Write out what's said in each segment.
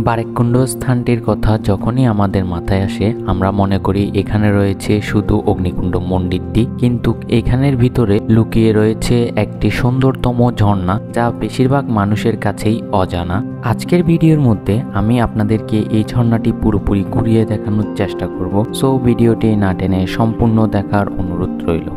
বারেককুণ্ড স্থানটির কথা যখনই আমাদের মাথায় আসে আমরা মনে করি এখানে রয়েছে শুধু অগ্নিকুণ্ড মন্দিরটি, কিন্তু এখানের ভিতরে লুকিয়ে রয়েছে একটি সুন্দরতম ঝর্ণা যা বেশিরভাগ মানুষের কাছেই অজানা। আজকের ভিডিওর মধ্যে আমি আপনাদেরকে এই ঝর্ণাটি পুরোপুরি ঘুরিয়ে দেখানোর চেষ্টা করব, সো ভিডিওটি না টেনে সম্পূর্ণ দেখার অনুরোধ রইল।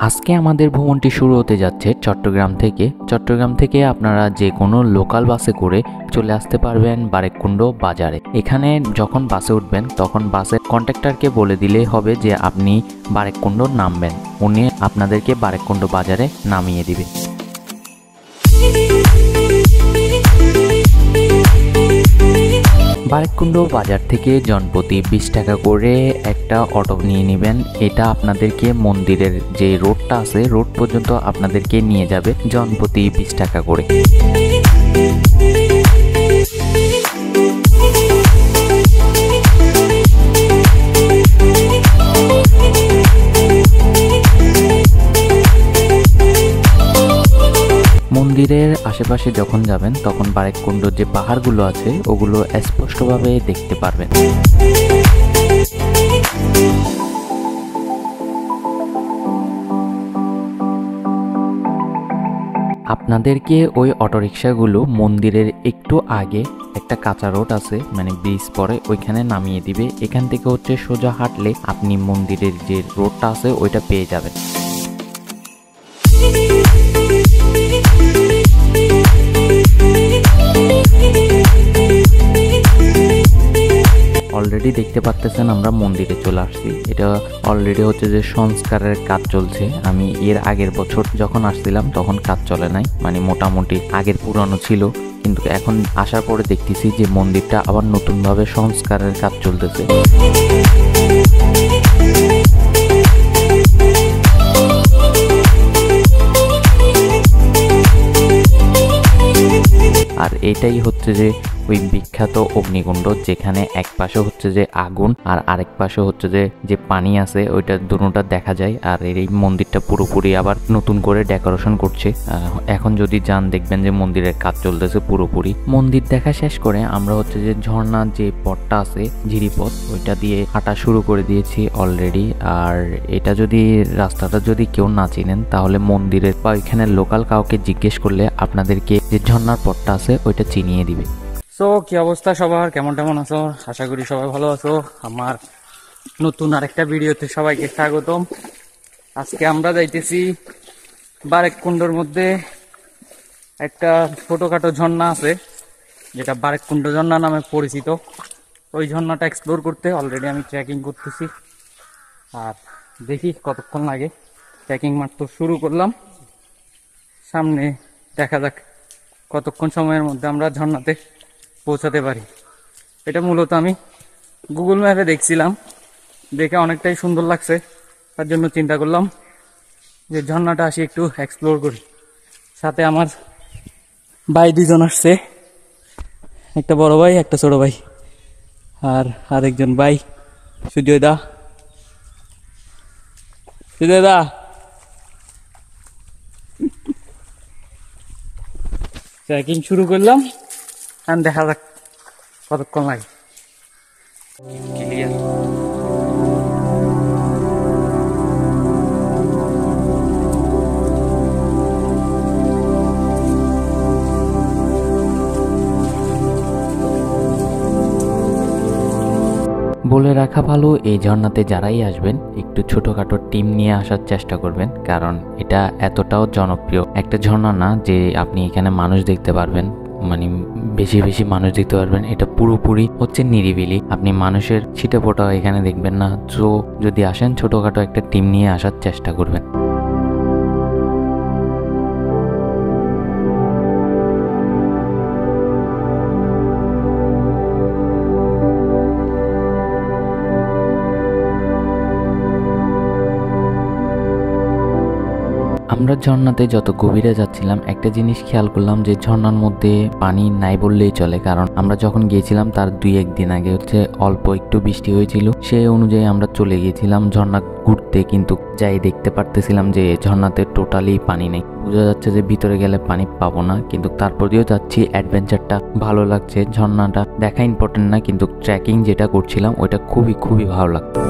আজকে আমাদের ভ্রমণটি শুরু হতে যাচ্ছে চট্টগ্রাম থেকে আপনারা যে কোনো লোকাল বাসে করে চলে আসতে পারবেন বারেককুণ্ড বাজারে। এখানে যখন বাসে উঠবেন তখন বাসের কন্ডাক্টরকে বলে দিলেই হবে যে আপনি বারেককুণ্ড নামবেন, উনি আপনাদেরকে বারেককুণ্ড বাজারে নামিয়ে দিবে। বারেককুণ্ড বাজার থেকে জনপ্রতি 20 টাকা করে একটা অটো নিয়ে নেবেন। এটা আপনাদেরকে মন্দিরের যে রোডটা আছে রোড পর্যন্ত আপনাদেরকে নিয়ে যাবে জনপ্রতি 20 টাকা করে। মন্দিরের আশেপাশে যখন যাবেন তখন বারেককুণ্ড যে পাহাড়গুলো আছে ওগুলো স্পষ্টভাবে দেখতে পারবেন। আপনাদেরকে ওই অটোরিকশাগুলো মন্দিরের একটু আগে একটা কাঁচা রোড আছে, মানে ব্রিজ পরে, ওইখানে নামিয়ে দিবে। এখান থেকে হচ্ছে সোজা হাঁটলে আপনি মন্দিরের যে রোডটা আছে ওইটা পেয়ে যাবেন। অলরেডি দেখতে পাচ্ছেন আমরা মন্দিরে চলে আসছি। এটা অলরেডি হচ্ছে যে সংস্কারের কাজ চলছে। আমি এর আগের বছর যখন আসছিলাম তখন কাজ চলে নাই, মানে মোটামুটি আগের পুরানো ছিল, কিন্তু এখন আসার পরে দেখতেছি যে মন্দিরটা আবার নতুনভাবে সংস্কারের কাজ চলতেছে। আর এটাই হচ্ছে যে ওই বিখ্যাত অগ্নিকুণ্ড, যেখানে এক পাশে হচ্ছে যে আগুন আর আরেক পাশে হচ্ছে যে পানি আছে, ওইটা দুটোটা দেখা যায়। আর এই মন্দিরটা পুরোপুরি আবার নতুন করে ডেকোরেশন করছে। এখন যদি যান দেখবেন যে মন্দিরের কাজ চলতেছে পুরোপুরি। মন্দির দেখা শেষ করে আমরা হচ্ছে যে ঝর্ণার যে পথটা আছে ঝিরিপথ, ওইটা দিয়ে হাঁটা শুরু করে দিয়েছি অলরেডি। আর এটা যদি রাস্তাটা যদি কেউ না চিনেন তাহলে মন্দিরের বা ওইখানে লোকাল কাউকে জিজ্ঞেস করলে আপনাদেরকে যে ঝর্ণার পথটা আছে ওইটা চিনিয়ে দিবে। তো কি অবস্থা সবার, কেমন আছো? আশা করি সবাই ভালো আছো। আমার নতুন আরেকটা ভিডিওতে সবাইকে স্বাগতম। আজকে আমরা যাইতেছি বারেককুণ্ডর মধ্যে একটা ছোটখাটো ঝর্ণা আছে যেটা বারেককুণ্ড ঝর্ণা নামে পরিচিত। ওই ঝর্ণাটা এক্সপ্লোর করতে অলরেডি আমি ট্রেকিং করতেছি, আর দেখি কতক্ষণ লাগে। ট্রেকিং মাত্র শুরু করলাম, সামনে দেখা যাক কতক্ষণ সময়ের মধ্যে আমরা ঝর্ণাতে পৌঁছাতে পারি। এটা মূলত আমি গুগল ম্যাপে দেখছিলাম, দেখে অনেকটাই সুন্দর লাগছে, তার জন্য চিন্তা করলাম যে ঝর্ণাটা আসি একটু এক্সপ্লোর করি। সাথে আমার ভাই দুজন আসছে, একটা বড় ভাই একটা ছোট ভাই, আর আরেকজন ভাই সুজয় দা। ট্রেকিং শুরু করলাম, আর দেখা যাক কতক্ষণ লাগে। ক্লিয়ার বলে রাখা ভালো, এই ঝর্ণাতে যারাই আসবেন একটু ছোটখাটো টিম নিয়ে আসার চেষ্টা করবেন, কারণ এটা এতটাও জনপ্রিয় একটা ঝর্ণা না যে আপনি এখানে মানুষ দেখতে পারবেন, মানে বেশি মানুষ দেখতে পারবেন। এটা পুরোপুরি হচ্ছে নিরিবিলি, আপনি মানুষের ছিটেফোঁটা এখানে দেখবেন না। তো যদি আসেন ছোটখাটো একটা টিম নিয়ে আসার চেষ্টা করবেন। আমরা ঝর্ণাতে যত গভীরে যাচ্ছিলাম একটা জিনিস খেয়াল করলাম যে ঝর্ণার মধ্যে পানি নাই বললেই চলে, কারণ আমরা যখন গিয়েছিলাম তার 2-1 দিন আগে হচ্ছে অল্প একটু বৃষ্টি হয়েছিল, সেই অনুযায়ী আমরা চলে গিয়েছিলাম ঝর্ণা ঘুরতে, কিন্তু যাই দেখতে পারতেছিলাম যে ঝর্ণাতে টোটালি পানি নেই। বোঝা যাচ্ছে যে ভিতরে গেলে পানি পাবো না, কিন্তু তারপরেও যাচ্ছি, অ্যাডভেঞ্চারটা ভালো লাগছে। ঝর্ণাটা দেখা ইম্পর্টেন্ট না, কিন্তু ট্রেকিং যেটা করছিলাম ওইটা খুবই খুবই ভালো লাগতো।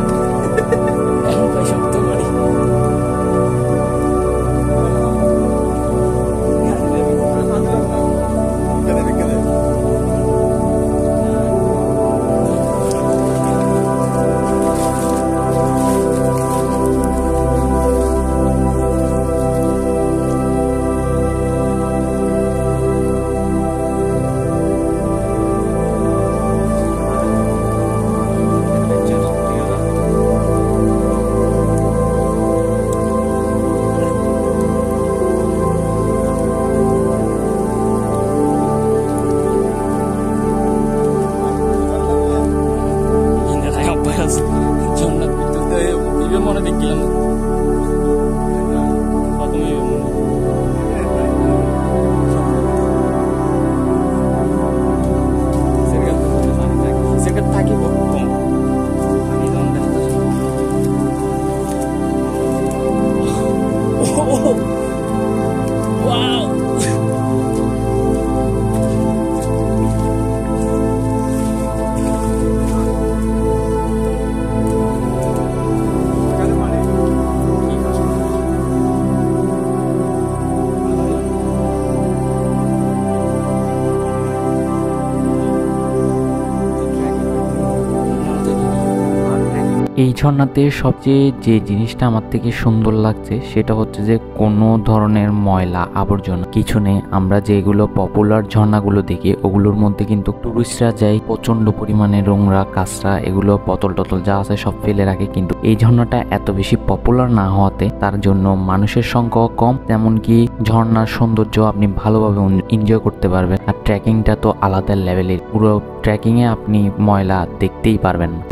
এই ঝর্ণাতে সবচেয়ে যে জিনিসটা আমার থেকে সুন্দর লাগছে সেটা হচ্ছে যে কোনো ধরনের ময়লা আবর্জনা কিছু নেই। আমরা যেগুলো পপুলার ঝর্ণাগুলো দেখি ওগুলোর মধ্যে কিন্তু টুরিস্টরা যায় প্রচন্ড পরিমাণে নোংরা কাঁচরা এগুলো বোতল টতল যা আছে সব ফেলে রাখে, কিন্তু এই ঝর্ণাটা এত বেশি পপুলার না হওয়াতে তার জন্য মানুষের সংখ্যাও কম, তেমনকি ঝর্ণার সৌন্দর্য আপনি ভালোভাবে এনজয় করতে পারবেন। আর ট্রেকিংটা তো আলাদা লেভেলের, পুরো ট্রেকিংয়ে আপনি ময়লা দেখতেই পারবেন না।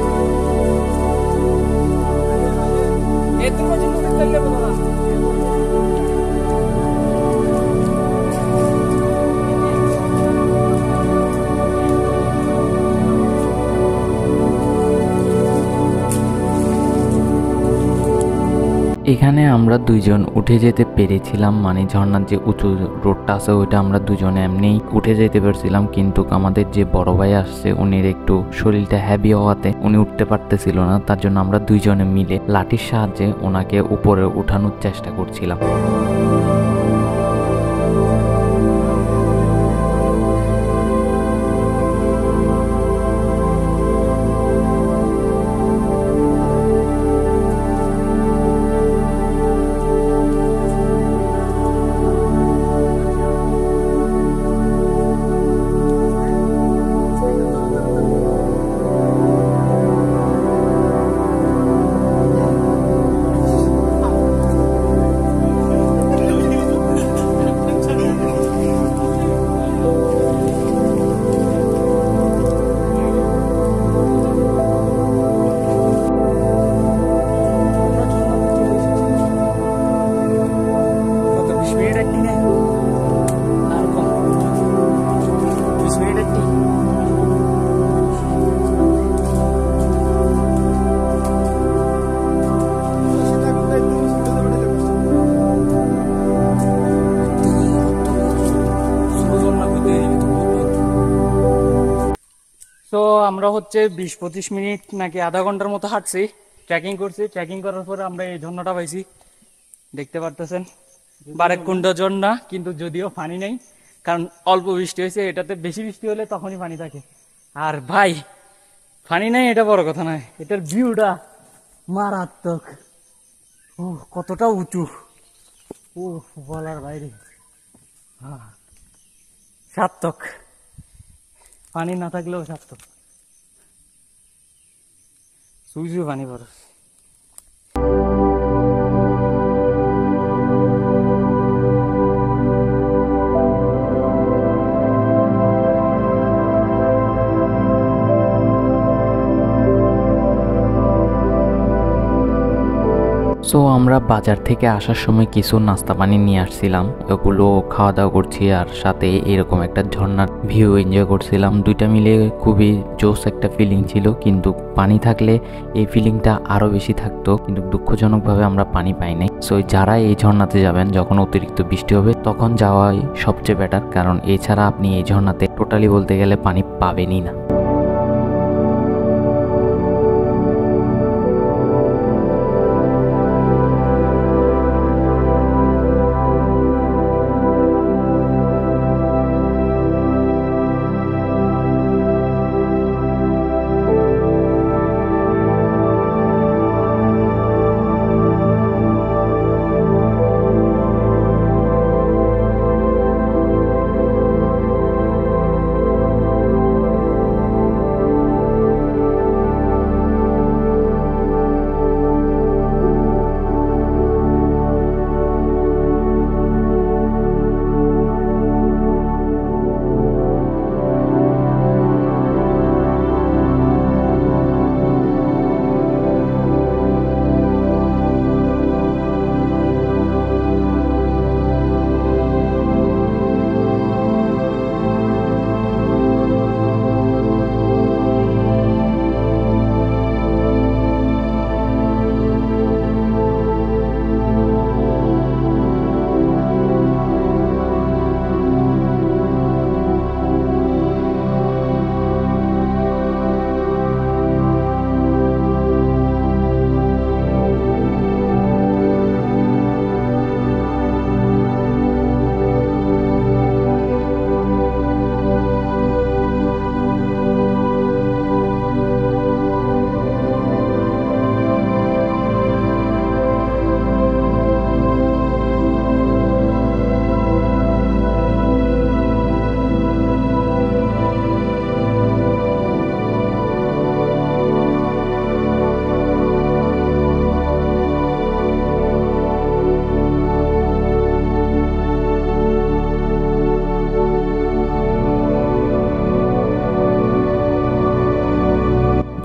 এখানে আমরা দুইজন উঠে যেতে পেরেছিলাম, মানে ঝর্ণার যে উঁচু রোডটা আছে ওইটা আমরা দুজনে এমনি উঠে যেতে পারছিলাম, কিন্তু আমাদের যে বড় ভাই আসছে উনির একটু শরীরটা হেভি হওয়াতে উনি উঠতে পারতেছিল না, তার জন্য আমরা দুইজনে মিলে লাঠির সাহায্যে ওনাকে উপরে উঠানোর চেষ্টা করছিলাম। তো আমরা হচ্ছে 20-25 মিনিট নাকি আধা ঘন্টার মতো হাঁটছি, ট্রেকিং করছি। ট্রেকিং করার পরে আমরা এই ঝর্ণাটা পাইছি, দেখতে পারতেছেন বারেককুণ্ড ঝর্ণা, কিন্তু যদিও পানি নেই কারণ অল্প বৃষ্টি হয়েছে, এটাতে বেশি বৃষ্টি হলে তখনই পানি থাকে। আর ভাই পানি নেই এটা বড় কথা নয়, এটার ভিউটা মারাত্মক। ও কতটা উঁচু, ও বলার বাইরে, সার্থক, পানি না থাকলেও সার্থক। সুইজু পানি বরফ। সো আমরা বাজার থেকে আসার সময় কিছু নাস্তা পানি নিয়ে আসছিলাম, ওগুলো খাওয়া দাওয়া করছি আর সাথে এরকম একটা ঝর্ণার ভিউ এনজয় করছিলাম। দুইটা মিলে খুবই জোস একটা ফিলিং ছিল, কিন্তু পানি থাকলে এই ফিলিংটা আরও বেশি থাকতো, কিন্তু দুঃখজনকভাবে আমরা পানি পাই নাই। সো যারা এই ঝর্ণাতে যাবেন যখন অতিরিক্ত বৃষ্টি হবে তখন যাওয়াই সবচেয়ে বেটার, কারণ এছাড়া আপনি এই ঝর্ণাতে টোটালি বলতে গেলে পানি পাবেনই না।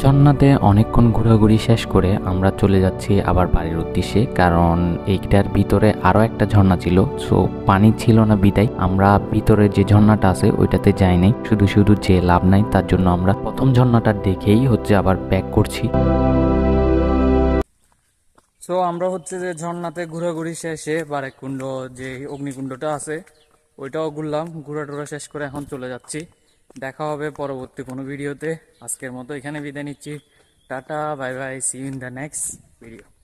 ঝর্ণাতে অনেকক্ষণ ঘোরাঘুরি শেষ করে আমরা চলে যাচ্ছি আবার বাড়ির উদ্দেশ্যে, কারণ এইটার ভিতরে আরও একটা ঝর্ণা ছিল। সো পানি ছিল না বিদায় আমরা ভিতরে যে ঝর্ণাটা আছে ওইটাতে যাই নাই, শুধু শুধু যে লাভ নাই, তার জন্য আমরা প্রথম ঝর্ণাটা দেখেই আবার ব্যাক করছি। সো আমরা যে ঝর্ণাতে ঘোরাঘুরি শেষে বারেকুণ্ড যে অগ্নিকুণ্ডটা আছে ওইটাও ঘুরলাম, ঘোরা টোরা শেষ করে এখন চলে যাচ্ছি। দেখা হবে পরবর্তী কোনো ভিডিওতে। আজকের মতো এখানে বিদায় নিচ্ছি। Tata, bye bye, see you in the next video.